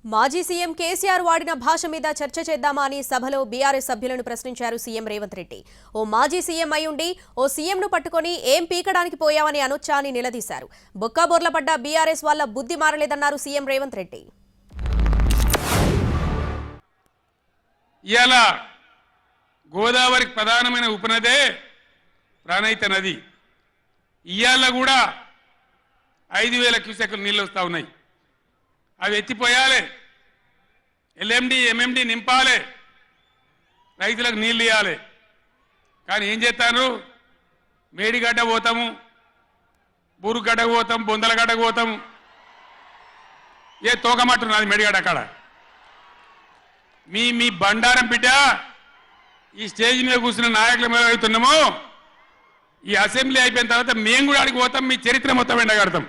మాజీ సీఎం కేసీఆర్ వాడిన భాష మీద చర్చ చేద్దామా అని సభలో బీఆర్ఎస్ సభ్యులను ప్రశ్నించారు సీఎం రేవంత్ రెడ్డి. ఓ మాజీ సీఎం అయ్యుండి ఓ సీఎంను పట్టుకొని ఏం పీకడానికి పోయావని అనొచ్చా అని నిలదీశారు. బొక్కాబోర్ల పడ్డ బీఆర్ఎస్ వాళ్ళ బుద్ధి మారలేదన్నారు సీఎం రేవంత్ రెడ్డి. ఇయాల గోదావరికి ప్రధానమైన ఉపనదే ప్రాణహిత నది. ఇయాల కూడా 5,000 క్యూసెక్లు నీళ్ళు వస్తూ ఉన్నాయి. అవి ఎత్తిపోయాలి, ఎల్ఎండి ఎంఎండి నింపాలి, రైతులకు నీళ్ళు ఇవ్వాలి. కానీ ఏం చేస్తాను, మేడిగడ్డ పోతాము, బూరుగడ్డకు పోతాం, బొందలగడ్డకు పోతాము. ఏ తోకమట్టున్నది మేడిగడ్డ అక్కడ. మీ బండారం బిడ్డ ఈ స్టేజ్ మీద కూర్చున్న నాయకులు మీద అవుతున్నామో, ఈ అసెంబ్లీ అయిపోయిన తర్వాత మేము కూడా అడిగి పోతాం, మీ చరిత్ర మొత్తం ఎండగడతాం.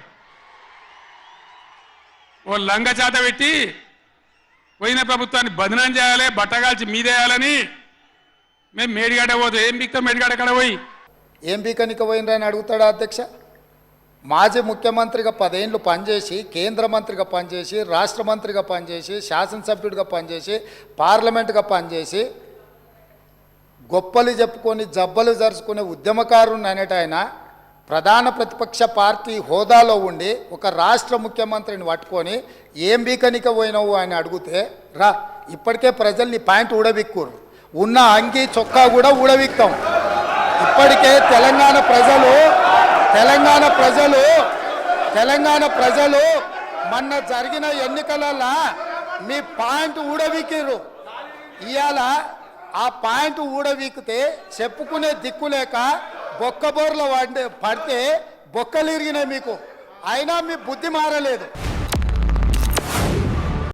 ఓ లంగచాత పెట్టి పోయిన ప్రభుత్వాన్ని బదనాం చేయాలి, బట్టగాల్చి మీదేయాలని మేము మేడిగడ్డ పోతాం. ఏం బిక్తాం మేడిగడ్డ అక్కడ పోయి? ఏం బీకనికి పోయినరని అడుగుతాడా అధ్యక్ష? మాజీ ముఖ్యమంత్రిగా 10 ఏళ్ళు పనిచేసి, కేంద్ర మంత్రిగా పనిచేసి, రాష్ట్ర మంత్రిగా పనిచేసి, శాసనసభ్యుడిగా పనిచేసి, పార్లమెంటుగా పనిచేసి, గొప్పలు చెప్పుకొని జబ్బలు జరుచుకునే ఉద్యమకారుని అనేట ఆయన ప్రధాన ప్రతిపక్ష పార్టీ హోదాలో ఉండి ఒక రాష్ట్ర ముఖ్యమంత్రిని పట్టుకొని ఏం బీకనిక పోయినావు అని అడిగితే, రా ఇప్పటికే ప్రజల్ని పాయింట్ ఊడబిక్కురు, ఉన్న అంగి చొక్కా కూడా ఊడబిక్తాం. ఇప్పటికే తెలంగాణ ప్రజలు మొన్న జరిగిన ఎన్నికలలో మీ పాయింట్ ఊడబిక్కిరు. ఇవాళ ఆ పాయింట్ ఊడబీకితే చెప్పుకునే దిక్కు లేక బొక్కబోర్ల పడితే బొక్కలు ఇరిగినాయి మీకు. అయినా మీ బుద్ధి మారలేదు.